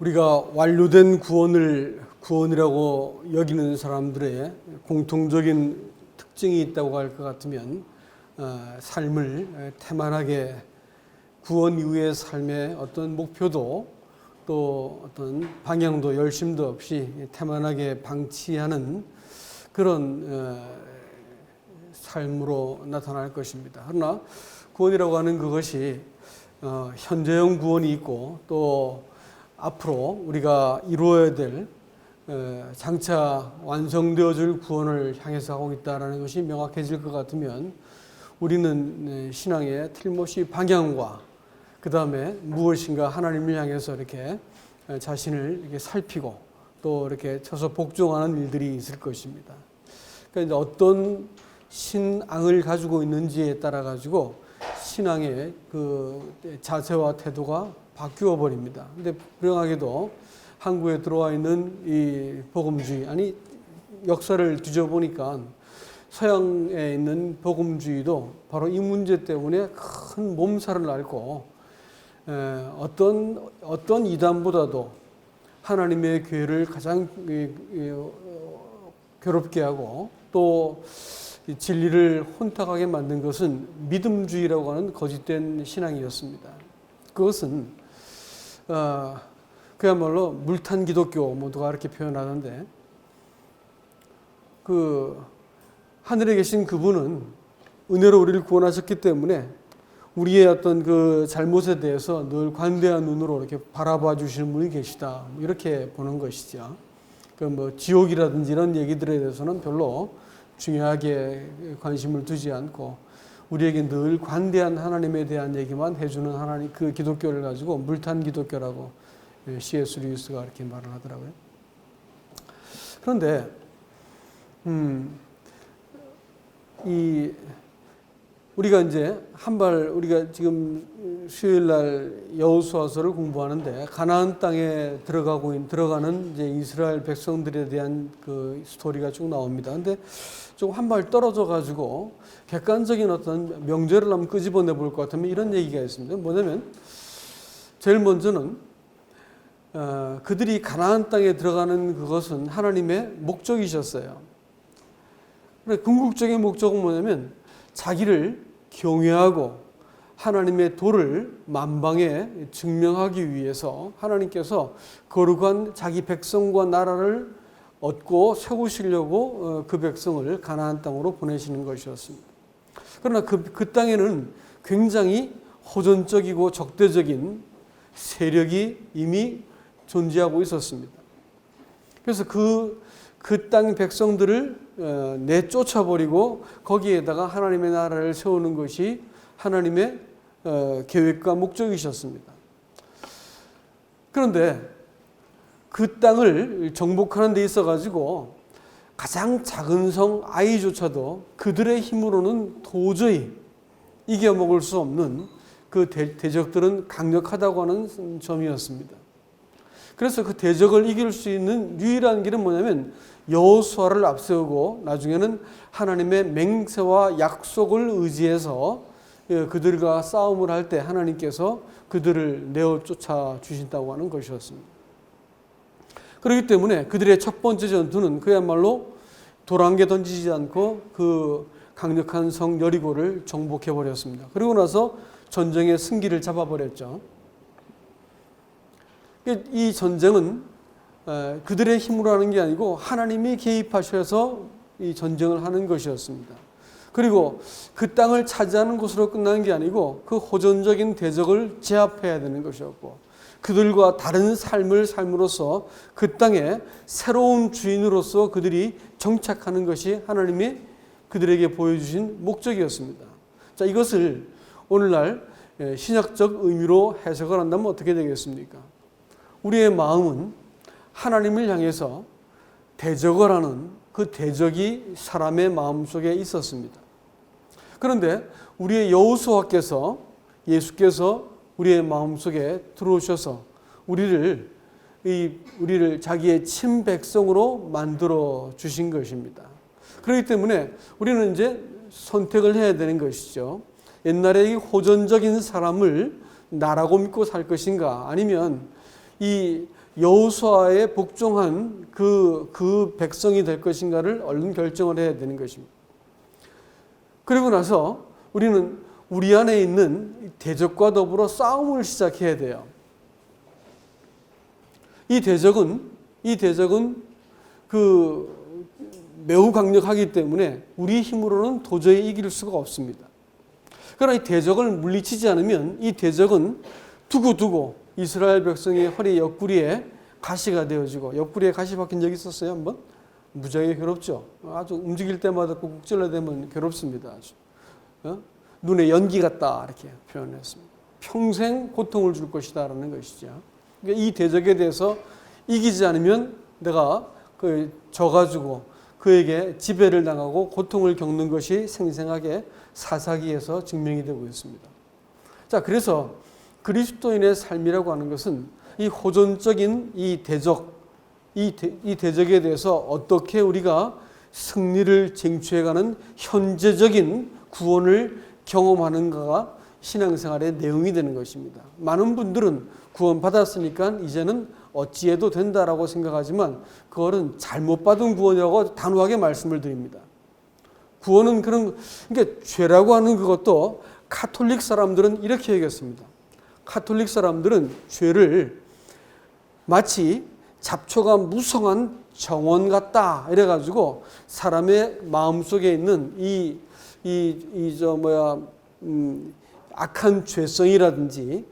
우리가 완료된 구원이라고 여기는 사람들의 공통적인 특징이 있다고 할 것 같으면 삶을 태만하게 구원 이후의 삶의 어떤 목표도 또 어떤 방향도 열심도 없이 태만하게 방치하는 그런 삶으로 나타날 것입니다. 그러나 구원이라고 하는 그것이 현재형 구원이 있고 또 앞으로 우리가 이루어야 될 장차 완성되어질 구원을 향해서 하고 있다는 것이 명확해질 것 같으면 우리는 신앙의 틀림없이 방향과 그 다음에 무엇인가 하나님을 향해서 이렇게 자신을 이렇게 살피고 또 이렇게 쳐서 복종하는 일들이 있을 것입니다. 그러니까 이제 어떤 신앙을 가지고 있는지에 따라 가지고 신앙의 그 자세와 태도가 바뀌어 버립니다. 근데 불행하게도 한국에 들어와 있는 이 복음주의, 아니 역사를 뒤져보니까 서양에 있는 복음주의도 바로 이 문제 때문에 큰 몸살을 앓고 어떤 이단보다도 하나님의 교회를 가장 괴롭게 하고 또 진리를 혼탁하게 만든 것은 믿음주의라고 하는 거짓된 신앙이었습니다. 그것은 그야말로 물탄 기독교 모두가 이렇게 표현하는데 그 하늘에 계신 그분은 은혜로 우리를 구원하셨기 때문에 우리의 어떤 그 잘못에 대해서 늘 관대한 눈으로 이렇게 바라봐 주시는 분이 계시다. 이렇게 보는 것이죠. 그 뭐 지옥이라든지 이런 얘기들에 대해서는 별로 중요하게 관심을 두지 않고 우리에게 늘 관대한 하나님에 대한 얘기만 해주는 하나님 그 기독교를 가지고 물탄 기독교라고 C.S. 루이스가 이렇게 말을 하더라고요. 그런데 우리가 이제 우리가 지금 수요일 날 여호수아서를 공부하는데 가나안 땅에 들어가는 이제 이스라엘 백성들에 대한 그 스토리가 쭉 나옵니다. 근데 좀 한 발 떨어져 가지고 객관적인 어떤 명제를 한번 끄집어내 볼 것 같으면 이런 얘기가 있습니다. 뭐냐면 제일 먼저는 그들이 가나안 땅에 들어가는 그것은 하나님의 목적이셨어요. 궁극적인 목적은 뭐냐면 자기를 경외하고 하나님의 도를 만방에 증명하기 위해서 하나님께서 거룩한 자기 백성과 나라를 얻고 세우시려고 그 백성을 가나안 땅으로 보내시는 것이었습니다. 그러나 그 땅에는 굉장히 호전적이고 적대적인 세력이 이미 존재하고 있었습니다. 그래서 그 땅 백성들을 내쫓아버리고 거기에다가 하나님의 나라를 세우는 것이 하나님의 계획과 목적이셨습니다. 그런데 그 땅을 정복하는 데 있어가지고 가장 작은 성 아이조차도 그들의 힘으로는 도저히 이겨먹을 수 없는 그 대적들은 강력하다고 하는 점이었습니다. 그래서 그 대적을 이길 수 있는 유일한 길은 뭐냐면 여호수아를 앞세우고 나중에는 하나님의 맹세와 약속을 의지해서 그들과 싸움을 할 때 하나님께서 그들을 내어 쫓아 주신다고 하는 것이었습니다. 그렇기 때문에 그들의 첫 번째 전투는 그야말로 돌 한 개 던지지 않고 그 강력한 성 여리고를 정복해 버렸습니다. 그리고 나서 전쟁의 승기를 잡아버렸죠. 이 전쟁은 그들의 힘으로 하는 게 아니고 하나님이 개입하셔서 이 전쟁을 하는 것이었습니다. 그리고 그 땅을 차지하는 것으로 끝나는 게 아니고 그 호전적인 대적을 제압해야 되는 것이었고 그들과 다른 삶을 삶으로써 그 땅에 새로운 주인으로서 그들이 정착하는 것이 하나님이 그들에게 보여주신 목적이었습니다. 자, 이것을 오늘날 신학적 의미로 해석을 한다면 어떻게 되겠습니까? 우리의 마음은 하나님을 향해서 대적을 하는 그 대적이 사람의 마음속에 있었습니다. 그런데 우리의 여호수아께서 예수께서 우리의 마음속에 들어오셔서 우리를 자기의 친백성으로 만들어 주신 것입니다. 그렇기 때문에 우리는 이제 선택을 해야 되는 것이죠. 옛날에 이 호전적인 사람을 나라고 믿고 살 것인가 아니면 이 여호수아에 복종한 그 백성이 될 것인가를 얼른 결정을 해야 되는 것입니다. 그리고 나서 우리는 우리 안에 있는 대적과 더불어 싸움을 시작해야 돼요. 이 대적은 매우 강력하기 때문에 우리 힘으로는 도저히 이길 수가 없습니다. 그러나 이 대적을 물리치지 않으면 이 대적은 두고두고 이스라엘 백성의 허리 옆구리에 가시가 되어지고, 옆구리에 가시 박힌 적 있었어요 한번? 무지하게 괴롭죠. 아주 움직일 때마다 꾹꾹 찔러대면 괴롭습니다. 아주. 눈에 연기 같다 이렇게 표현했습니다. 평생 고통을 줄 것이다라는 것이죠. 그러니까 이 대적에 대해서 이기지 않으면 내가 져가지고 그에게 지배를 당하고 고통을 겪는 것이 생생하게 사사기에서 증명이 되고 있습니다. 자, 그래서 그리스도인의 삶이라고 하는 것은 이 호전적인 이 대적, 이 대적에 대해서 어떻게 우리가 승리를 쟁취해가는 현재적인 구원을 경험하는가가 신앙생활의 내용이 되는 것입니다. 많은 분들은 구원받았으니까 이제는 어찌해도 된다라고 생각하지만 그거는 잘못 받은 구원이라고 단호하게 말씀을 드립니다. 구원은 그러니까 죄라고 하는 그것도 카톨릭 사람들은 이렇게 얘기했습니다. 카톨릭 사람들은 죄를 마치 잡초가 무성한 정원 같다 이래가지고 사람의 마음속에 있는 악한 죄성이라든지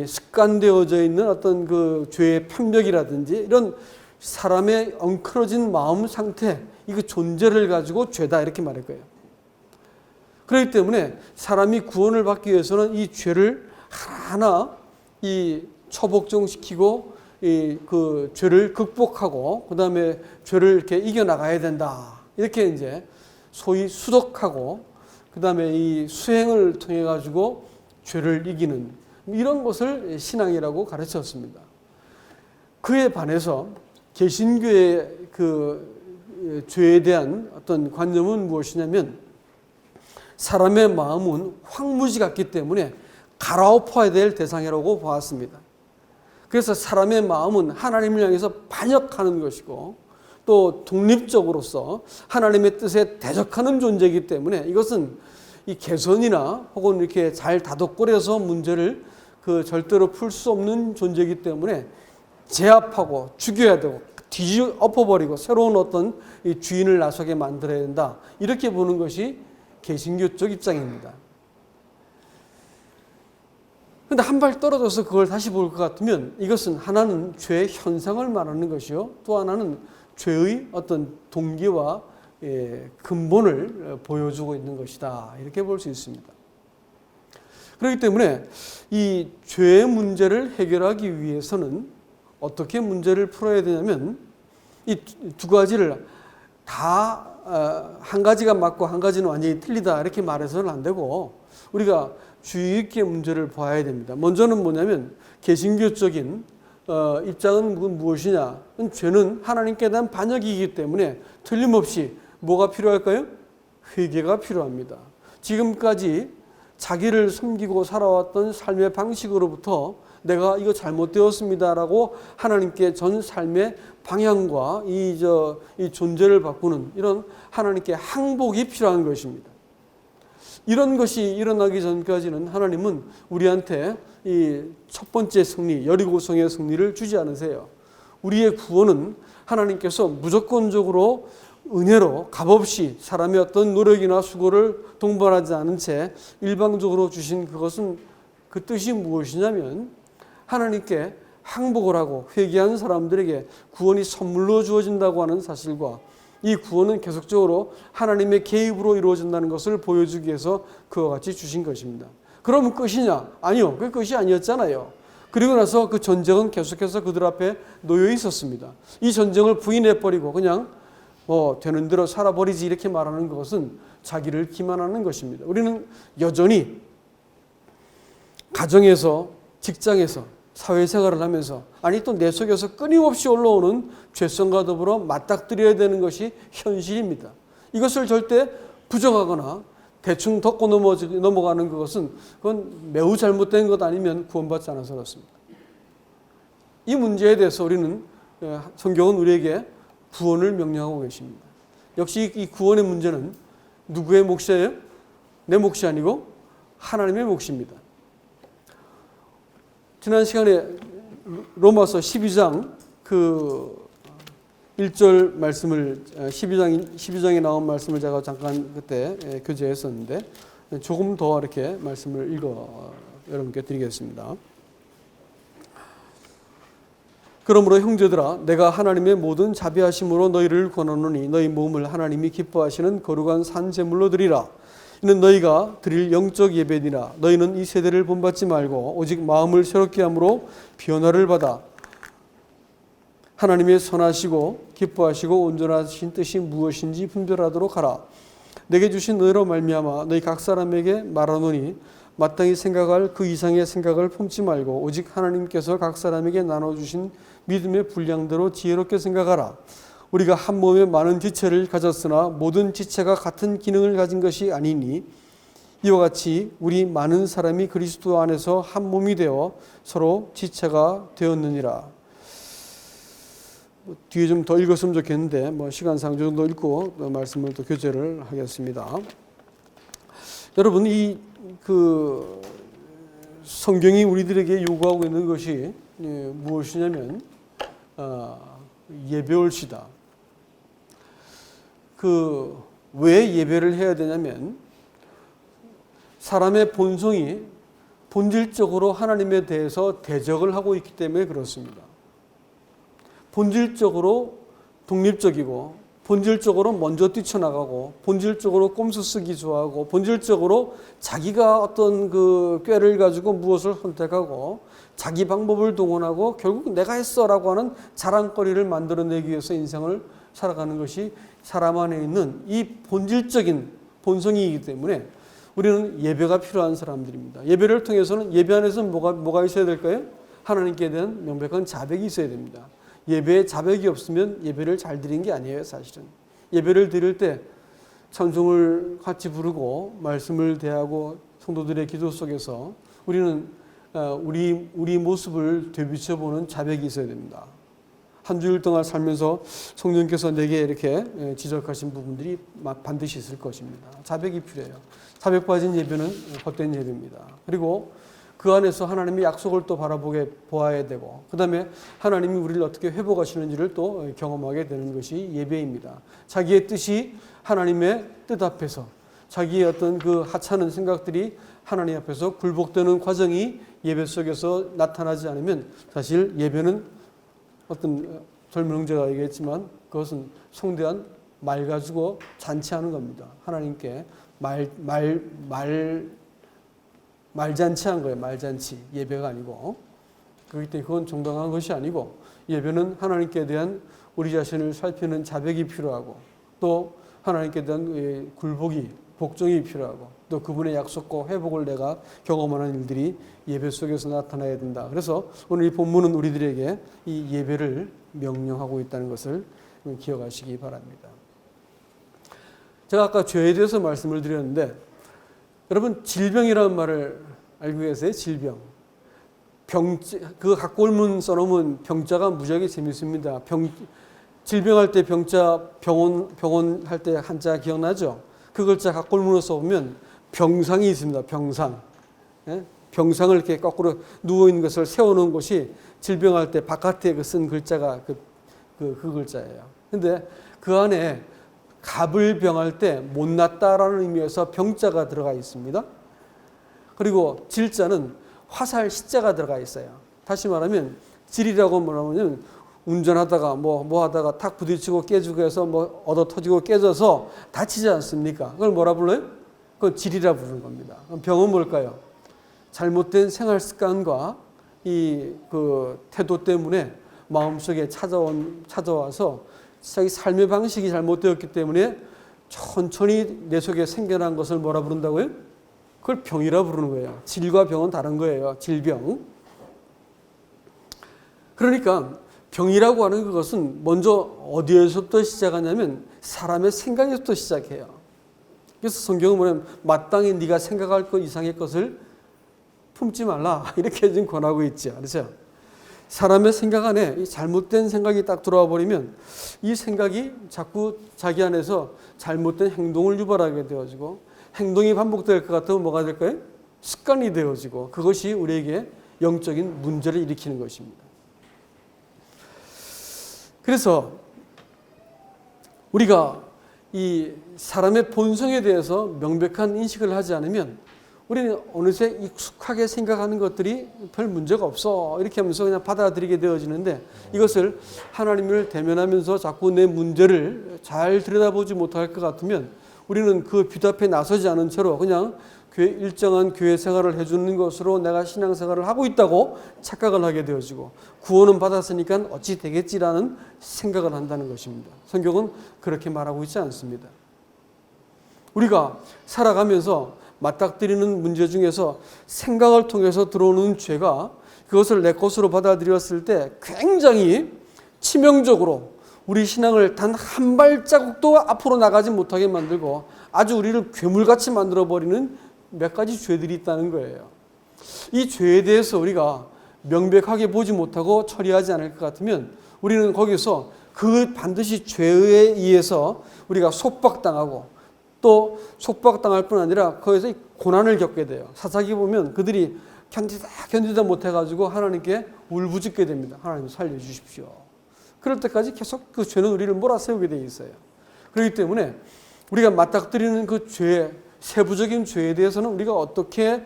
습관되어져 있는 어떤 그 죄의 편벽이라든지 이런 사람의 엉클어진 마음 상태, 이거 존재를 가지고 죄다 이렇게 말할 거예요. 그렇기 때문에 사람이 구원을 받기 위해서는 이 죄를 하나하나 처복종시키고 그 죄를 극복하고 그 다음에 죄를 이렇게 이겨나가야 된다. 이렇게 이제 소위 수독하고 그 다음에 이 수행을 통해 가지고 죄를 이기는 이런 것을 신앙이라고 가르쳤습니다. 그에 반해서 개신교의 그 죄에 대한 어떤 관념은 무엇이냐면 사람의 마음은 황무지 같기 때문에 갈아엎어야 될 대상이라고 보았습니다. 그래서 사람의 마음은 하나님을 향해서 반역하는 것이고 또 독립적으로서 하나님의 뜻에 대적하는 존재이기 때문에 이것은 이 개선이나 혹은 이렇게 잘 다독거려서 문제를 절대로 풀 수 없는 존재이기 때문에 제압하고 죽여야 되고 뒤엎어버리고 새로운 어떤 주인을 나서게 만들어야 된다. 이렇게 보는 것이 개신교 쪽 입장입니다. 그런데 한 발 떨어져서 그걸 다시 볼 것 같으면 이것은 하나는 죄의 현상을 말하는 것이요. 또 하나는 죄의 어떤 동기와 근본을 보여주고 있는 것이다. 이렇게 볼 수 있습니다. 그렇기 때문에 이 죄의 문제를 해결하기 위해서는 어떻게 문제를 풀어야 되냐면 이 두 가지를 다 한 가지가 맞고 한 가지는 완전히 틀리다 이렇게 말해서는 안 되고 우리가 주의 있게 문제를 봐야 됩니다. 먼저는 뭐냐면 개신교적인 입장은 무엇이냐? 죄는 하나님께 대한 반역이기 때문에 틀림없이 뭐가 필요할까요? 회개가 필요합니다. 지금까지 자기를 숨기고 살아왔던 삶의 방식으로부터 내가 이거 잘못되었습니다라고 하나님께 전 삶의 방향과 이 존재를 바꾸는 이런 하나님께 항복이 필요한 것입니다. 이런 것이 일어나기 전까지는 하나님은 우리한테 이 첫 번째 승리, 여리고성의 승리를 주지 않으세요. 우리의 구원은 하나님께서 무조건적으로 은혜로 값없이 사람의 어떤 노력이나 수고를 동반하지 않은 채 일방적으로 주신 그것은 그 뜻이 무엇이냐면 하나님께 항복을 하고 회개한 사람들에게 구원이 선물로 주어진다고 하는 사실과 이 구원은 계속적으로 하나님의 개입으로 이루어진다는 것을 보여주기 위해서 그와 같이 주신 것입니다. 그럼 끝이냐? 아니요. 그 끝이 아니었잖아요. 그리고 나서 그 전쟁은 계속해서 그들 앞에 놓여 있었습니다. 이 전쟁을 부인해버리고 그냥 되는 대로 살아버리지 이렇게 말하는 것은 자기를 기만하는 것입니다. 우리는 여전히 가정에서, 직장에서, 사회생활을 하면서 아니 또 내 속에서 끊임없이 올라오는 죄성과 더불어 맞닥뜨려야 되는 것이 현실입니다. 이것을 절대 부정하거나 대충 덮고 넘어가는 그것은 그건 매우 잘못된 것 아니면 구원받지 않아서 그렇습니다. 이 문제에 대해서 우리는 성경은 우리에게 구원을 명령하고 계십니다. 역시 이 구원의 문제는 누구의 몫이에요? 내 몫이 아니고 하나님의 몫입니다. 지난 시간에 로마서 12장 그 1절 말씀을 12장에 나온 말씀을 제가 잠깐 그때 교재했었는데 조금 더 이렇게 말씀을 읽어 여러분께 드리겠습니다. 그러므로 형제들아 내가 하나님의 모든 자비하심으로 너희를 권하노니 너희 몸을 하나님이 기뻐하시는 거룩한 산 제물로 드리라. 이는 너희가 드릴 영적 예배니라. 너희는 이 세대를 본받지 말고 오직 마음을 새롭게 함으로 변화를 받아 하나님의 선하시고 기뻐하시고 온전하신 뜻이 무엇인지 분별하도록 하라. 내게 주신 은혜로 말미암아 너희 각 사람에게 말하노니 마땅히 생각할 그 이상의 생각을 품지 말고 오직 하나님께서 각 사람에게 나눠주신 믿음의 분량대로 지혜롭게 생각하라. 우리가 한 몸에 많은 지체를 가졌으나 모든 지체가 같은 기능을 가진 것이 아니니 이와 같이 우리 많은 사람이 그리스도 안에서 한 몸이 되어 서로 지체가 되었느니라. 뒤에 좀 더 읽었으면 좋겠는데 시간상 정도 읽고 말씀을 또 교제를 하겠습니다. 여러분 이 그 성경이 우리들에게 요구하고 있는 것이 무엇이냐면 예배올시다. 왜 예배를 해야 되냐면 사람의 본성이 본질적으로 하나님에 대해서 대적을 하고 있기 때문에 그렇습니다. 본질적으로 독립적이고 본질적으로 먼저 뛰쳐나가고 본질적으로 꼼수 쓰기 좋아하고 본질적으로 자기가 어떤 그 꾀를 가지고 무엇을 선택하고 자기 방법을 동원하고 결국 내가 했어라고 하는 자랑거리를 만들어내기 위해서 인생을 살아가는 것이 사람 안에 있는 이 본질적인 본성이기 때문에 우리는 예배가 필요한 사람들입니다. 예배를 통해서는 예배 안에서는 뭐가 있어야 될까요? 하나님께 대한 명백한 자백이 있어야 됩니다. 예배에 자백이 없으면 예배를 잘 드린 게 아니에요, 사실은. 예배를 드릴 때 찬송을 같이 부르고 말씀을 대하고 성도들의 기도 속에서 우리는 우리 모습을 되비춰보는 자백이 있어야 됩니다. 한 주일 동안 살면서 성령께서 내게 이렇게 지적하신 부분들이 반드시 있을 것입니다. 자백이 필요해요. 자백 빠진 예배는 헛된 예배입니다. 그리고 그 안에서 하나님의 약속을 또 보아야 되고 그 다음에 하나님이 우리를 어떻게 회복하시는지를 또 경험하게 되는 것이 예배입니다. 자기의 뜻이 하나님의 뜻 앞에서 자기의 어떤 그 하찮은 생각들이 하나님 앞에서 굴복되는 과정이 예배 속에서 나타나지 않으면 사실 예배는 어떤 젊은 형제가 얘기했지만 그것은 성대한 말 가지고 잔치하는 겁니다. 하나님께 말잔치한 거예요. 말잔치. 예배가 아니고. 그렇기 때문에 그건 정당한 것이 아니고 예배는 하나님께 대한 우리 자신을 살피는 자백이 필요하고 또 하나님께 대한 굴복이 복종이 필요하고 또 그분의 약속과 회복을 내가 경험하는 일들이 예배 속에서 나타나야 된다. 그래서 오늘 이 본문은 우리들에게 이 예배를 명령하고 있다는 것을 기억하시기 바랍니다. 제가 아까 죄에 대해서 말씀을 드렸는데 여러분 질병이라는 말을 알고 계세요? 질병. 그 각골문 써놓으면 병자가 무지하게 재밌습니다. 질병할 때 병자 병원 할 때 한자 기억나죠? 그 글자 각골문으로 써보면 병상이 있습니다. 병상. 예? 병상을 이렇게 거꾸로 누워있는 것을 세워놓은 곳이 질병할 때 바깥에 쓴 글자가 그 글자예요. 근데 그 안에 갑을 병할 때 못났다라는 의미에서 병자가 들어가 있습니다. 그리고 질자는 화살 시자가 들어가 있어요. 다시 말하면 질이라고 뭐라면 운전하다가 뭐 하다가 탁 부딪히고 깨지고 해서 뭐 얻어 터지고 깨져서 다치지 않습니까? 그걸 뭐라 불러요? 그건 질이라 부르는 겁니다. 그럼 병은 뭘까요? 잘못된 생활 습관과 이 그 태도 때문에 마음속에 찾아와서 자기 삶의 방식이 잘못되었기 때문에 천천히 내 속에 생겨난 것을 뭐라 부른다고요? 그걸 병이라 부르는 거예요. 질과 병은 다른 거예요. 질병. 그러니까 병이라고 하는 그것은 먼저 어디에서부터 시작하냐면 사람의 생각에서부터 시작해요. 그래서 성경은 뭐냐면 마땅히 네가 생각할 것 이상의 것을 품지 말라 이렇게 지금 권하고 있죠. 그렇죠? 사람의 생각 안에 이 잘못된 생각이 딱 들어와 버리면 이 생각이 자꾸 자기 안에서 잘못된 행동을 유발하게 되어지고, 행동이 반복될 것 같으면 뭐가 될까요? 습관이 되어지고, 그것이 우리에게 영적인 문제를 일으키는 것입니다. 그래서 우리가 이 사람의 본성에 대해서 명백한 인식을 하지 않으면 우리는 어느새 익숙하게 생각하는 것들이 별 문제가 없어 이렇게 하면서 그냥 받아들이게 되어지는데, 이것을 하나님을 대면하면서 자꾸 내 문제를 잘 들여다보지 못할 것 같으면 우리는 그 빚 앞에 나서지 않은 채로 그냥 일정한 교회 생활을 해주는 것으로 내가 신앙생활을 하고 있다고 착각을 하게 되어지고, 구원은 받았으니까 어찌 되겠지라는 생각을 한다는 것입니다. 성경은 그렇게 말하고 있지 않습니다. 우리가 살아가면서 맞닥뜨리는 문제 중에서 생각을 통해서 들어오는 죄가, 그것을 내 것으로 받아들였을 때 굉장히 치명적으로 우리 신앙을 단 한 발자국도 앞으로 나가지 못하게 만들고 아주 우리를 괴물같이 만들어버리는 몇 가지 죄들이 있다는 거예요. 이 죄에 대해서 우리가 명백하게 보지 못하고 처리하지 않을 것 같으면 우리는 거기서 그 반드시 죄에 의해서 우리가 속박당하고, 또 속박당할 뿐 아니라 거기서 고난을 겪게 돼요. 사사기 보면 그들이 견디다 못해가지고 하나님께 울부짖게 됩니다. 하나님 살려주십시오. 그럴 때까지 계속 그 죄는 우리를 몰아세우게 되어 있어요. 그렇기 때문에 우리가 맞닥뜨리는 그 죄, 세부적인 죄에 대해서는 우리가 어떻게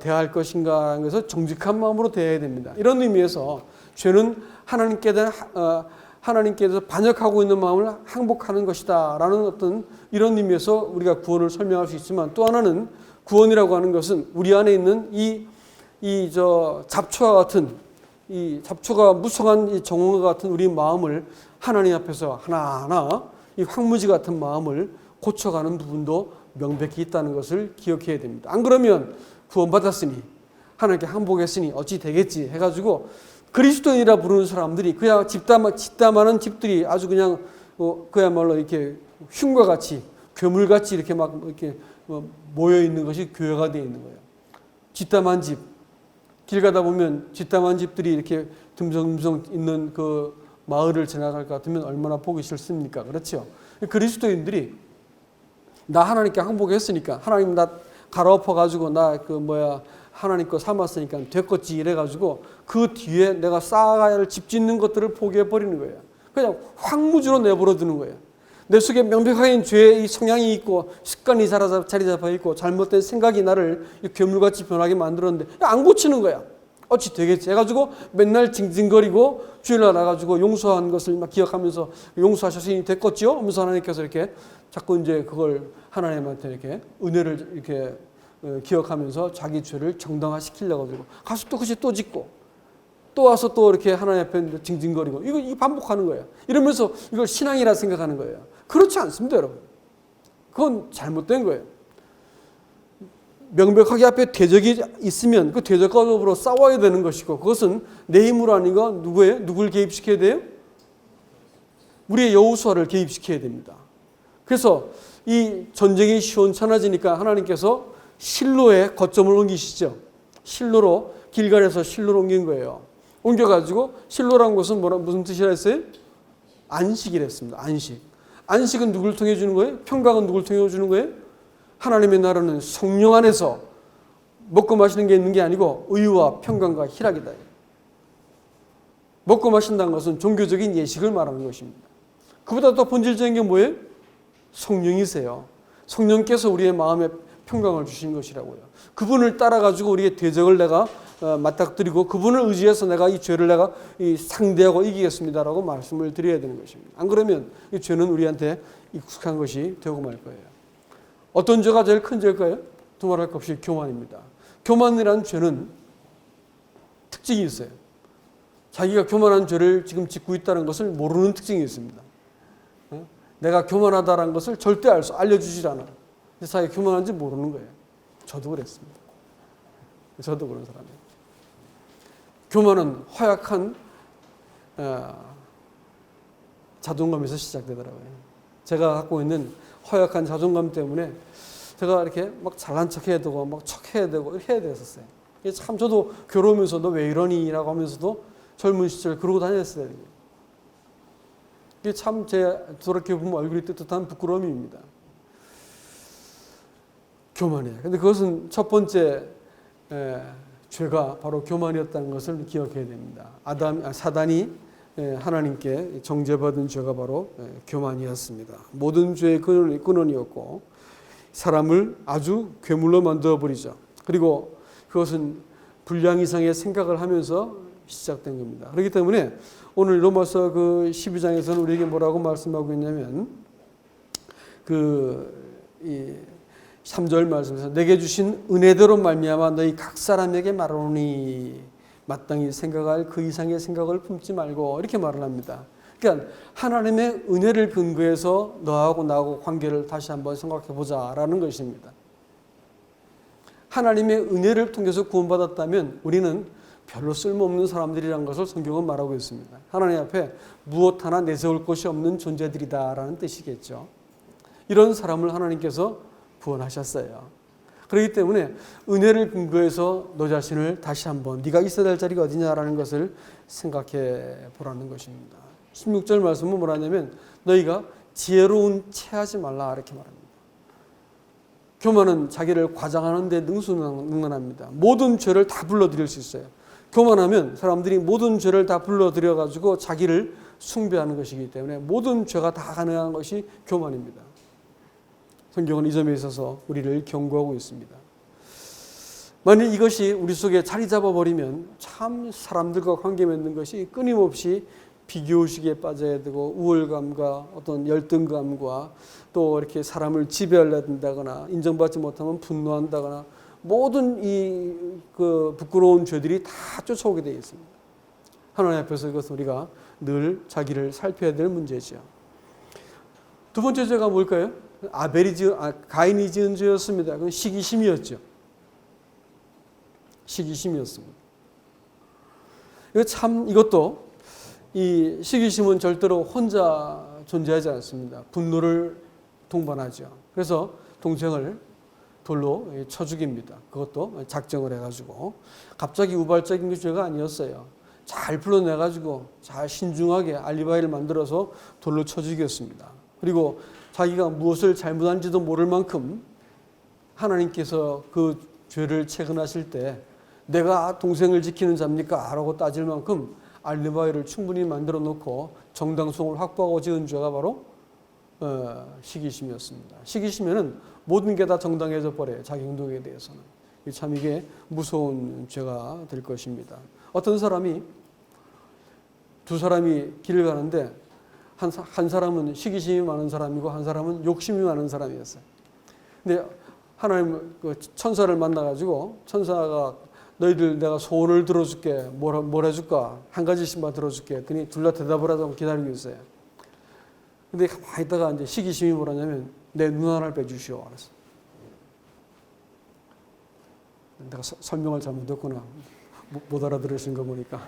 대할 것인가 하는 것을 정직한 마음으로 대해야 됩니다. 이런 의미에서 죄는 하나님께서 반역하고 있는 마음을 항복하는 것이다 라는 어떤 이런 의미에서 우리가 구원을 설명할 수 있지만, 또 하나는 구원이라고 하는 것은 우리 안에 있는 잡초와 같은, 이 잡초가 무성한 이 정원과 같은 우리 마음을 하나님 앞에서 하나하나 이 황무지 같은 마음을 고쳐가는 부분도 명백히 있다는 것을 기억해야 됩니다. 안 그러면 구원받았으니 하나님께 항복했으니 어찌 되겠지 해가지고 그리스도인이라 부르는 사람들이 그냥 집담하는 집들이 아주 그냥 그야말로 이렇게 흉과 같이 괴물같이 이렇게 막 이렇게 모여 있는 것이 교회가 되어 있는 거예요. 집담한 집, 길 가다 보면 집담한 집들이 이렇게 듬성듬성 있는 그 마을을 지나갈 것 같으면 얼마나 보기 싫습니까? 그렇죠? 그리스도인들이 나 하나님께 항복했으니까, 하나님 나 갈아엎어가지고 하나님 거 삼았으니까 됐겠지 이래가지고 그 뒤에 내가 쌓아가야 할 집 짓는 것들을 포기해버리는 거예요. 그냥 황무지로 내버려 두는 거예요. 내 속에 명백하게 죄의 성향이 있고 습관이 자리 잡아 있고 잘못된 생각이 나를 괴물같이 변하게 만들었는데 안 고치는 거야. 어찌 되겠지 해가지고 맨날 징징거리고 주일날 나가지고 용서한 것을 막 기억하면서 용서하셨으니 됐겠죠? 하면서 하나님께서 이렇게 자꾸 이제 그걸 하나님한테 이렇게 은혜를 이렇게 기억하면서 자기 죄를 정당화시키려고 하고 가서 또 그것이 또 짓고 또 와서 또 이렇게 하나님 앞에 징징거리고 이거 반복하는 거예요. 이러면서 이걸 신앙이라 생각하는 거예요. 그렇지 않습니다, 여러분. 그건 잘못된 거예요. 명백하게 앞에 대적이 있으면 그 대적과 더불어 싸워야 되는 것이고, 그것은 내 힘으로 아니고 누구예요? 누굴 개입시켜야 돼요? 우리의 여호수아를 개입시켜야 됩니다. 그래서 이 전쟁이 시원찮아지니까 하나님께서 실로에 거점을 옮기시죠. 실로로, 길갈에서 실로로 옮긴 거예요. 옮겨가지고 실로란 것은 무슨 뜻이라 했어요? 안식이라 했습니다. 안식. 안식은 누굴 통해 주는 거예요? 평강은 누굴 통해 주는 거예요? 하나님의 나라는 성령 안에서 먹고 마시는 게 있는 게 아니고 의와 평강과 희락이다. 먹고 마신다는 것은 종교적인 예식을 말하는 것입니다. 그보다 더 본질적인 게 뭐예요? 성령이세요. 성령께서 우리의 마음에 평강을 주신 것이라고요. 그분을 따라가지고 우리의 대적을 내가 맞닥뜨리고 그분을 의지해서 내가 이 죄를 내가 상대하고 이기겠습니다라고 말씀을 드려야 되는 것입니다. 안 그러면 이 죄는 우리한테 익숙한 것이 되고 말 거예요. 어떤 죄가 제일 큰 죄일까요? 두말할 것 없이 교만입니다. 교만이라는 죄는 특징이 있어요. 자기가 교만한 죄를 지금 짓고 있다는 것을 모르는 특징이 있습니다. 내가 교만하다는 것을 절대 알려주질 않아. 자기가 교만한지 모르는 거예요. 저도 그랬습니다. 저도 그런 사람이에요. 교만은 허약한 자존감에서 시작되더라고요. 제가 갖고 있는 허약한 자존감 때문에 제가 이렇게 막 잘난 척 해야 되고 막 척해야 되고 이렇게 해야 됐었어요. 참 저도 괴로우면서 너 왜 이러니? 라고 하면서도 젊은 시절 그러고 다녔어요. 이게 참 제 돌이켜보면 얼굴이 뜨뜻한 부끄러움입니다. 교만이에요. 근데 그것은 첫 번째 죄가 바로 교만이었다는 것을 기억해야 됩니다. 사단이 하나님께 정죄받은 죄가 바로 교만이었습니다. 모든 죄의 근원이었고 사람을 아주 괴물로 만들어버리죠. 그리고 그것은 불량 이상의 생각을 하면서 시작된 겁니다. 그렇기 때문에 오늘 로마서 그 12장에서는 우리에게 뭐라고 말씀하고 있냐면 이 3절 말씀에서 내게 주신 은혜대로 말미암아 너희 각 사람에게 말하노니 마땅히 생각할 그 이상의 생각을 품지 말고 이렇게 말을 합니다. 그러니까 하나님의 은혜를 근거해서 너하고 나하고 관계를 다시 한번 생각해 보자라는 것입니다. 하나님의 은혜를 통해서 구원받았다면 우리는 별로 쓸모없는 사람들이라는 것을 성경은 말하고 있습니다. 하나님 앞에 무엇 하나 내세울 것이 없는 존재들이다라는 뜻이겠죠. 이런 사람을 하나님께서 구원하셨어요. 그렇기 때문에 은혜를 근거해서 너 자신을 다시 한번 네가 있어야 될 자리가 어디냐라는 것을 생각해 보라는 것입니다. 16절 말씀은 뭐라냐면 너희가 지혜로운 체하지 말라 이렇게 말합니다. 교만은 자기를 과장하는 데 능선합니다. 모든 죄를 다 불러들일 수 있어요. 교만하면 사람들이 모든 죄를 다 불러들여가지고 자기를 숭배하는 것이기 때문에 모든 죄가 다 가능한 것이 교만입니다. 성경은 이 점에 있어서 우리를 경고하고 있습니다. 만약 이것이 우리 속에 자리 잡아버리면 참 사람들과 관계 맺는 것이 끊임없이 비교의식에 빠져야 되고 우월감과 어떤 열등감과 또 이렇게 사람을 지배하려든다거나 인정받지 못하면 분노한다거나 모든 그 부끄러운 죄들이 다 쫓아오게 되어 있습니다. 하나님 앞에서 이것은 우리가 늘 자기를 살펴야 될 문제죠. 두 번째 죄가 뭘까요? 가인이 지은 죄였습니다. 그건 시기심이었죠. 시기심이었습니다. 이것도 이 시기심은 절대로 혼자 존재하지 않습니다. 분노를 동반하죠. 그래서 동생을 돌로 쳐 죽입니다. 그것도 작정을 해가지고 갑자기 우발적인 죄가 아니었어요. 잘 풀어내가지고 잘 신중하게 알리바이를 만들어서 돌로 쳐 죽였습니다. 그리고 자기가 무엇을 잘못한지도 모를 만큼 하나님께서 그 죄를 체근하실 때 내가 동생을 지키는 자입니까? 라고 따질 만큼 알리바이를 충분히 만들어 놓고 정당성을 확보하고 지은 죄가 바로 시기심이었습니다. 시기심에는 모든 게 다 정당해져 버려요. 자기 행동에 대해서는. 참 이게 무서운 죄가 될 것입니다. 어떤 사람이 두 사람이 길을 가는데 한 사람은 시기심이 많은 사람이고 한 사람은 욕심이 많은 사람이었어요. 근데 하나님 천사를 만나가지고 천사가 너희들 내가 소원을 들어줄게. 뭘 해줄까? 한 가지씩만 들어줄게. 그랬더니 둘 다 대답을 하자고 기다리고 있어요. 근데 가만히 있다가 이제 시기심이 뭐라냐면 내 눈 하나를 빼주시오. 알았어. 내가 설명을 잘못했구나. 못 알아들으신 거 보니까.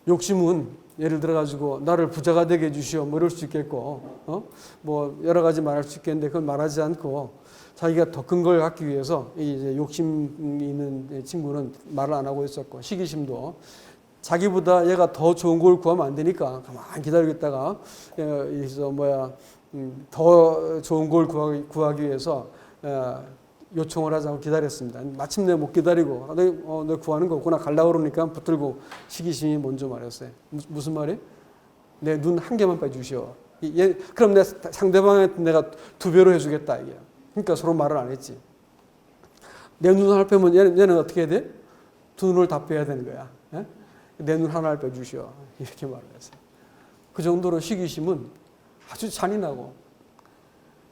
욕심은 예를 들어가지고 나를 부자가 되게 해주시오. 뭐 이럴 수 있겠고, 뭐 여러 가지 말할 수 있겠는데 그걸 말하지 않고 자기가 더 큰 걸 갖기 위해서 이제 욕심이 있는 친구는 말을 안 하고 있었고 시기심도 자기보다 얘가 더 좋은 걸 구하면 안 되니까 가만히 기다리고 있다가 더 좋은 걸 구하기 위해서 요청을 하자고 기다렸습니다. 마침내 못 기다리고 너 구하는 거 없구나 가려고 그러니까 붙들고 시기심이 먼저 말했어요. 무슨 말이에요? 내 눈 한 개만 빼주시오. 그럼 내 상대방한테 내가 2배로 해주겠다 이게. 그러니까 서로 말을 안 했지. 내 눈 하나 빼면 얘는 어떻게 해야 돼? 2눈을 다 빼야 되는 거야. 내 눈 하나를 빼주시오. 이렇게 말을 했어요. 그 정도로 시기심은 아주 잔인하고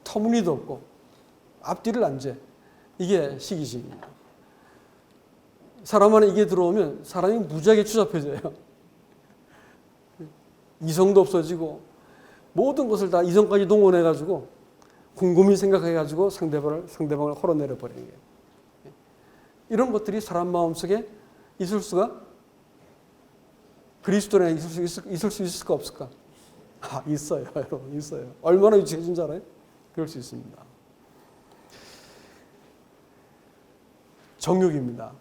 터무니도 없고 앞뒤를 안 재. 이게 시기심입니다. 사람 안에 이게 들어오면 사람이 무지하게 추잡해져요. 이성도 없어지고 모든 것을 다 이성까지 동원해가지고 곰곰이 생각해가지고 상대방을 헐어내려 버리는 거예요. 이런 것들이 사람 마음속에 있을 수가 그리스도인에 있을 수 있을까 없을까? 있어요. 여러분 있어요. 얼마나 유치해진 줄 알아요? 그럴 수 있습니다. 정욕입니다.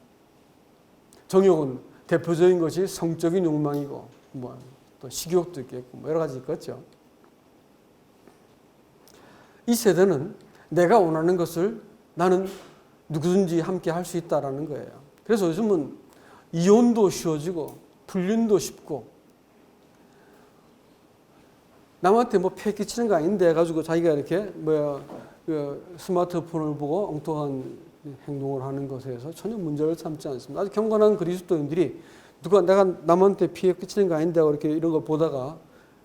정욕은 대표적인 것이 성적인 욕망이고 뭐 또 식욕도 있겠고 뭐 여러 가지 있겠죠. 이 세대는 내가 원하는 것을 나는 누구든지 함께 할 수 있다라는 거예요. 그래서 요즘은 이혼도 쉬워지고 불륜도 쉽고 남한테 뭐 폐 끼치는 거 아닌데 해가지고 자기가 이렇게 그 스마트폰을 보고 엉뚱한 행동을 하는 것에서 전혀 문제를 삼지 않습니다. 아주 경건한 그리스도인들이 누가 내가 남한테 피해 끼치는 거 아닌데 하고 이렇게 이런 거 보다가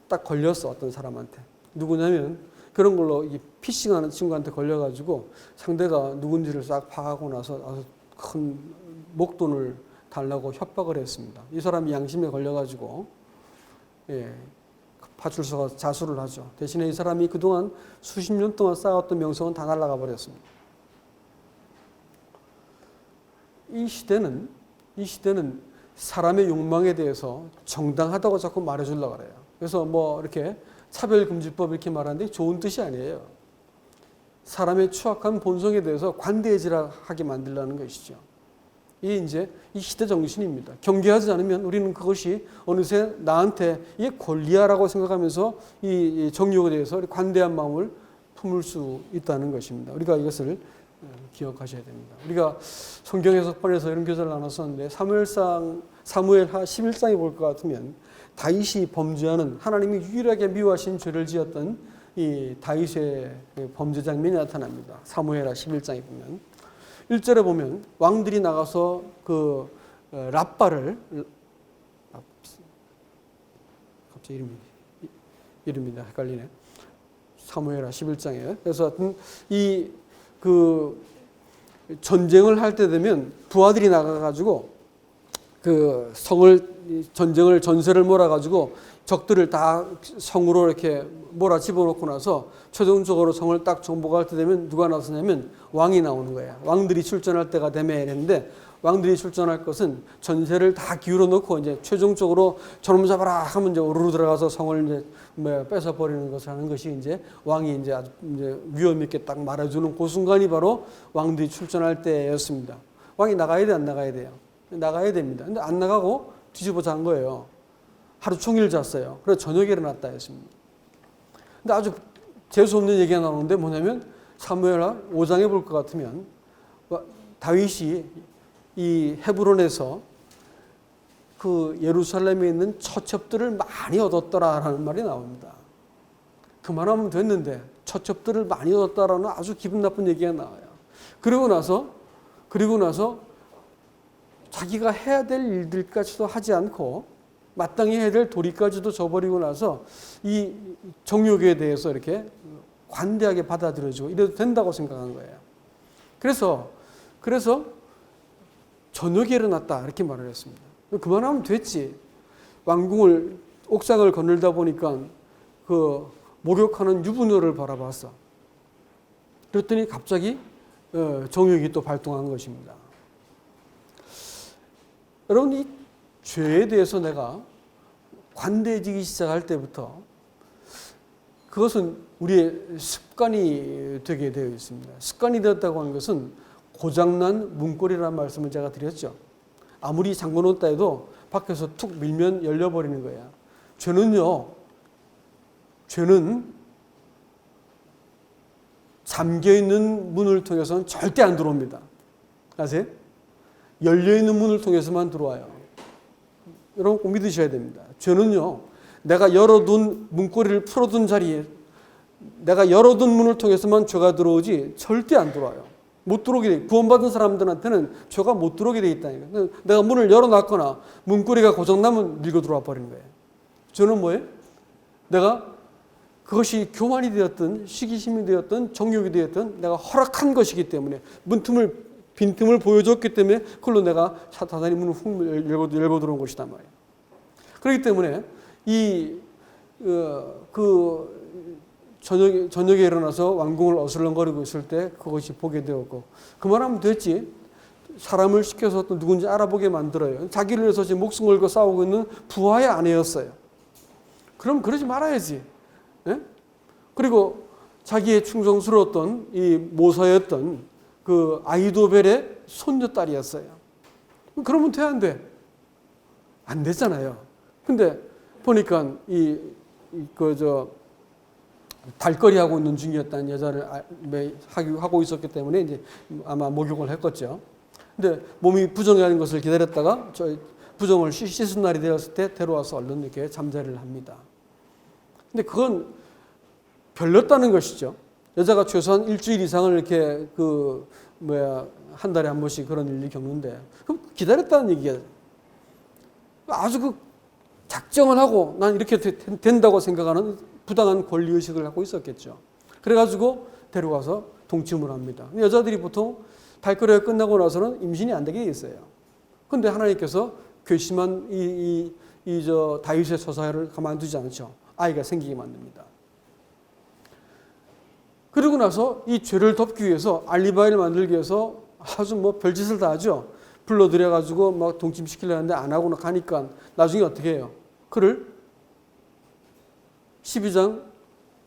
딱 걸렸어. 어떤 사람한테. 누구냐면 그런 걸로 이 피싱하는 친구한테 걸려가지고 상대가 누군지를 싹 파악하고 나서 아주 큰 목돈을 달라고 협박을 했습니다. 이 사람이 양심에 걸려가지고 파출소가 자수를 하죠. 대신에 이 사람이 그동안 수십 년 동안 쌓아왔던 명성은 다 날아가 버렸습니다. 이 시대는 사람의 욕망에 대해서 정당하다고 자꾸 말해주려고 그래요. 그래서 뭐 이렇게 차별금지법 이렇게 말하는데 좋은 뜻이 아니에요. 사람의 추악한 본성에 대해서 관대해지하게 만들려는 것이죠. 이게 이제 이 시대 정신입니다. 경계하지 않으면 우리는 그것이 어느새 나한테 이게 권리야라고 생각하면서 이 정욕에 대해서 관대한 마음을 품을 수 있다는 것입니다. 우리가 이것을 기억하셔야 됩니다. 우리가 성경 해석판에서 이런 교사를 나눴었는데 사무엘하 11장에 볼 것 같으면 다윗이 범죄하는 하나님이 유일하게 미워하신 죄를 지었던 이 다윗의 범죄 장면이 나타납니다. 사무엘하 11장에 보면 1절에 보면 왕들이 나가서 그 랍바를 갑자기 이름이 헷갈리네. 사무엘하 11장에 그래서 이 그 전쟁을 할 때 되면 부하들이 나가가지고 그 전세를 몰아가지고 적들을 다 성으로 이렇게 몰아집어놓고 나서 최종적으로 성을 딱 정복할 때 되면 누가 나서냐면 왕이 나오는 거예요. 왕들이 출전할 때가 되면 이랬는데 왕들이 출전할 것은 전세를 다 기울여 놓고 이제 최종적으로 저놈 잡아라 하면 이제 우르르 들어가서 성을 이제 뺏어 버리는 것을 하는 것이 이제 왕이 이제 아주 이제 위험 있게 딱 말해주는 그 순간이 바로 왕들이 출전할 때였습니다. 왕이 나가야 돼, 안 나가야 돼요? 나가야 됩니다. 근데 안 나가고 뒤집어 잔 거예요. 하루 종일 잤어요. 그래서 저녁에 일어났다 했습니다. 근데 아주 재수없는 얘기가 나오는데 뭐냐면 사무엘하 5장에 볼 것 같으면 다윗이 이 헤브론에서 그 예루살렘에 있는 처첩들을 많이 얻었더라라는 말이 나옵니다. 그만하면 됐는데 처첩들을 많이 얻었다라는 아주 기분 나쁜 얘기가 나와요. 그리고 나서 자기가 해야 될 일들까지도 하지 않고 마땅히 해야 될 도리까지도 저버리고 나서 이 정욕에 대해서 이렇게 관대하게 받아들여주고 이래도 된다고 생각한 거예요. 그래서 저녁에 일어났다 이렇게 말을 했습니다. 그만하면 됐지. 왕궁을 옥상을 거닐다 보니까 그 목욕하는 유부녀를 바라봤어. 그랬더니 갑자기 정욕이 또 발동한 것입니다. 여러분 이 죄에 대해서 내가 관대해지기 시작할 때부터 그것은 우리의 습관이 되게 되어 있습니다. 습관이 되었다고 하는 것은 고장난 문고리라는 말씀을 제가 드렸죠. 아무리 잠궈놓았다 해도 밖에서 툭 밀면 열려버리는 거예요. 죄는 잠겨있는 문을 통해서는 절대 안 들어옵니다. 아세요? 열려있는 문을 통해서만 들어와요. 여러분 꼭 믿으셔야 됩니다. 죄는요, 내가 열어둔 문고리를 풀어둔 자리에 내가 열어둔 문을 통해서만 죄가 들어오지 절대 안 들어와요. 못 들어오게 돼. 구원받은 사람들한테는 죄가 못 들어오게 돼 있다니까. 내가 문을 열어놨거나 문고리가 고장나면 밀고 들어와 버리는 거예요. 죄는 뭐예요? 내가 그것이 교만이 되었든 시기심이 되었든 정욕이 되었든 내가 허락한 것이기 때문에 빈틈을 보여줬기 때문에 그걸로 내가 사탄이 문을 훅 열고 들어온 것이단 말이에요. 그렇기 때문에 저녁에 일어나서 왕궁을 어슬렁거리고 있을 때 그것이 보게 되었고 그만하면 됐지. 사람을 시켜서 또 누군지 알아보게 만들어요. 자기를 위해서 지금 목숨 걸고 싸우고 있는 부하의 아내였어요. 그럼 그러지 말아야지. 네? 그리고 자기의 충성스러웠던 이 모사였던 그 아히도벨의 손녀딸이었어요. 그러면 돼, 안 돼? 안 되잖아요. 근데 보니까 달거리 하고 있는 중이었다는 여자를 하고 있었기 때문에 이제 아마 목욕을 했겠죠. 근데 몸이 부정하는 것을 기다렸다가 부정을 씻은 날이 되었을 때 데려와서 얼른 이렇게 잠자리를 합니다. 근데 그건 별렀다는 것이죠. 여자가 최소한 일주일 이상을 이렇게 한 달에 한 번씩 그런 일이 겪는데, 그럼 기다렸다는 얘기예요. 아주 작정을 하고 난 이렇게 된다고 생각하는 부당한 권리의식을 갖고 있었겠죠. 그래가지고 데려가서 동침을 합니다. 여자들이 보통 달거리가 끝나고 나서는 임신이 안 되게 있어요. 그런데 하나님께서 괘씸한 다윗의 서사를 가만두지 않죠. 아이가 생기게 만듭니다. 그리고 나서 이 죄를 덮기 위해서 알리바이를 만들기 위해서 아주 별짓을 다 하죠. 불러들여가지고 막 동침시키려고 하는데 안 하고 가니까 나중에 어떻게 해요? 그를 12장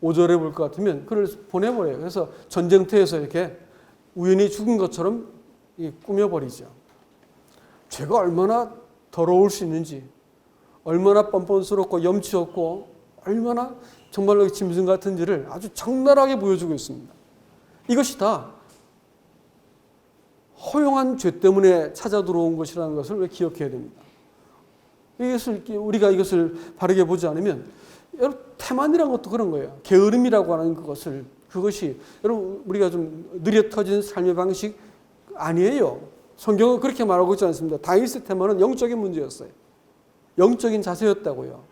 5절에 볼 것 같으면 그를 보내버려요. 그래서 전쟁터에서 이렇게 우연히 죽은 것처럼 꾸며버리죠. 죄가 얼마나 더러울 수 있는지, 얼마나 뻔뻔스럽고 염치 없고 얼마나 정말로 짐승 같은지를 아주 적나라하게 보여주고 있습니다. 이것이 다 허용한 죄 때문에 찾아 들어온 것이라는 것을 왜 기억해야 됩니다. 우리가 이것을 바르게 보지 않으면, 여러분, 태만이라는 것도 그런 거예요. 게으름이라고 하는 그것이 여러분 우리가 좀 느려 터진 삶의 방식 아니에요. 성경은 그렇게 말하고 있지 않습니다. 다윗의 태만은 영적인 문제였어요. 영적인 자세였다고요.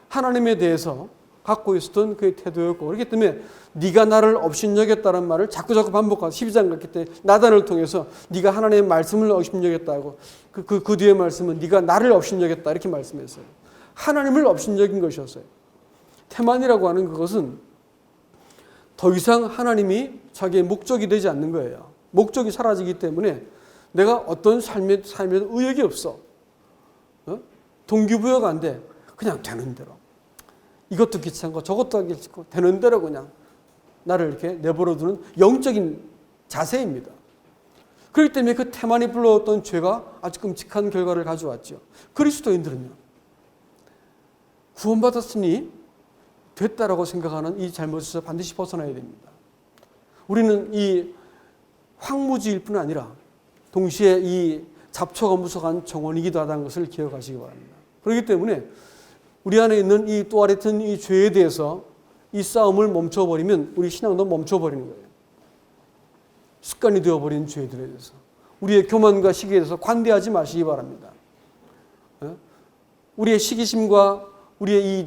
하나님에 대해서 갖고 있었던 그의 태도였고, 그렇기 때문에 네가 나를 업신여겼다는 말을 자꾸 반복하고 12장 갔기 때문에 나단을 통해서 네가 하나님의 말씀을 업신여겼다고, 그 뒤에 말씀은 네가 나를 업신여겼다 이렇게 말씀했어요. 하나님을 업신여긴 것이었어요. 태만이라고 하는 그것은 더 이상 하나님이 자기의 목적이 되지 않는 거예요. 목적이 사라지기 때문에 내가 어떤 삶에 의욕이 없어. 동기부여가 안 돼. 그냥 되는 대로. 이것도 귀찮고 저것도 하기 싫고 되는 대로 그냥 나를 이렇게 내버려두는 영적인 자세입니다. 그렇기 때문에 그 태만이 불러왔던 죄가 아주 끔찍한 결과를 가져왔죠. 그리스도인들은요, 구원받았으니 됐다라고 생각하는 이 잘못에서 반드시 벗어나야 됩니다. 우리는 이 황무지일 뿐 아니라 동시에 이 잡초가 무성한 정원이기도 하다는 것을 기억하시기 바랍니다. 그렇기 때문에 우리 안에 있는 이 또 아래 튼 이 죄에 대해서 이 싸움을 멈춰버리면 우리 신앙도 멈춰버리는 거예요. 습관이 되어버린 죄들에 대해서. 우리의 교만과 시기에 대해서 관대하지 마시기 바랍니다. 우리의 시기심과 우리의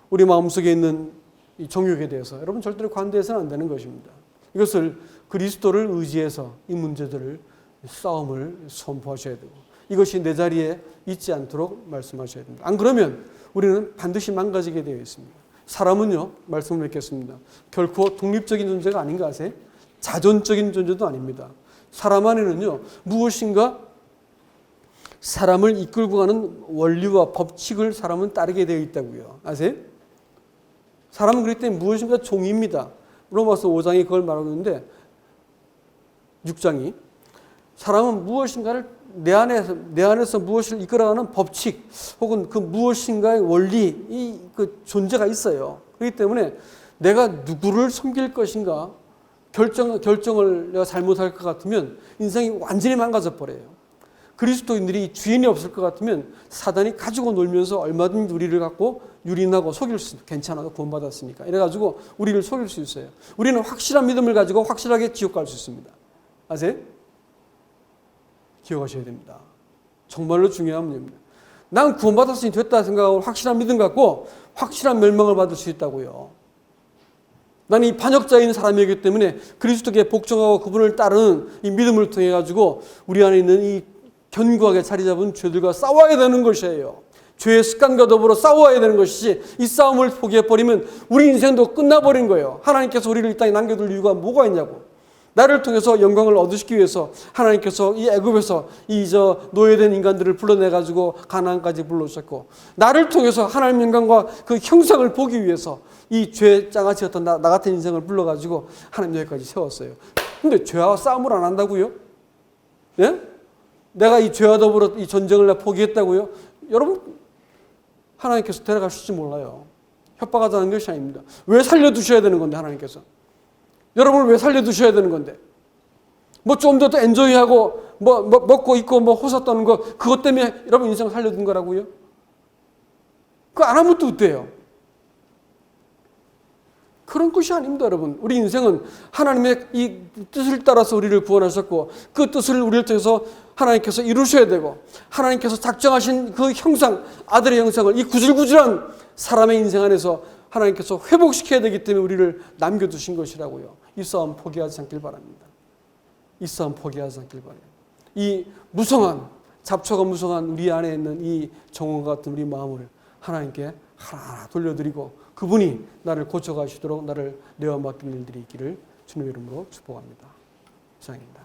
우리 마음속에 있는 이 정욕에 대해서 여러분 절대로 관대해서는 안 되는 것입니다. 이것을 그리스도를 의지해서 이 문제들을 싸움을 선포하셔야 되고, 이것이 내 자리에 있지 않도록 말씀하셔야 됩니다. 안 그러면 우리는 반드시 망가지게 되어 있습니다. 사람은요, 말씀을 맺겠습니다. 결코 독립적인 존재가 아닌 거 아세요? 자존적인 존재도 아닙니다. 사람 안에는요, 무엇인가 사람을 이끌고 가는 원리와 법칙을 사람은 따르게 되어 있다고요. 아세요? 사람은 그렇기 때문에 무엇인가 종입니다. 로마서 5장이 그걸 말하고 있는데 6장이 사람은 무엇인가를 내 안에서 무엇을 이끌어가는 법칙 혹은 그 무엇인가의 원리, 그 존재가 있어요. 그렇기 때문에 내가 누구를 섬길 것인가 결정을 내가 잘못할 것 같으면 인생이 완전히 망가져 버려요. 그리스도인들이 주인이 없을 것 같으면 사단이 가지고 놀면서 얼마든지 우리를 갖고 유린하고 속일 수 있어요. 괜찮아, 구원받았으니까. 이래가지고 우리를 속일 수 있어요. 우리는 확실한 믿음을 가지고 확실하게 지옥 갈 수 있습니다. 아세요? 기억하셔야 됩니다. 정말로 중요한 문제입니다. 난 구원받았으니 됐다 생각하고 확실한 믿음 갖고 확실한 멸망을 받을 수 있다고요. 나는 이 반역자인 사람이기 때문에 그리스도께 복종하고 그분을 따르는 이 믿음을 통해 가지고 우리 안에 있는 이 견고하게 자리 잡은 죄들과 싸워야 되는 것이에요. 죄의 습관과 더불어 싸워야 되는 것이지, 이 싸움을 포기해버리면 우리 인생도 끝나버린 거예요. 하나님께서 우리를 이 땅에 남겨둘 이유가 뭐가 있냐고. 나를 통해서 영광을 얻으시기 위해서 하나님께서 이 애굽에서 노예된 인간들을 불러내가지고 가나안까지 불러오셨고, 나를 통해서 하나님 영광과 그 형상을 보기 위해서 이 죄 장아찌였던 나 같은 인생을 불러가지고 하나님 여기까지 세웠어요. 근데 죄와 싸움을 안 한다고요? 예? 내가 이 죄와 더불어 이 전쟁을 나 포기했다고요? 여러분, 하나님께서 데려가실지 몰라요. 협박하자는 것이 아닙니다. 왜 살려두셔야 되는 건데, 하나님께서? 여러분을 왜 살려두셔야 되는 건데? 뭐 좀 더 엔조이하고 뭐 먹고 있고 뭐 호사 떠는 거 그것 때문에 여러분 인생을 살려둔 거라고요? 그거 안 하면 또 어때요? 그런 것이 아닙니다, 여러분. 우리 인생은 하나님의 이 뜻을 따라서 우리를 구원하셨고 그 뜻을 우리를 통해서 하나님께서 이루셔야 되고 하나님께서 작정하신 그 형상, 아들의 형상을 이 구질구질한 사람의 인생 안에서 하나님께서 회복시켜야 되기 때문에 우리를 남겨두신 것이라고요. 이 싸움 포기하지 않길 바랍니다. 이 싸움 포기하지 않길 바라요. 이 무성한, 잡초가 무성한 우리 안에 있는 이 정원과 같은 우리 마음을 하나님께 하나하나 돌려드리고 그분이 나를 고쳐가시도록 나를 내어 맡긴 일들이 있기를 주님의 이름으로 축복합니다. 이상입니다.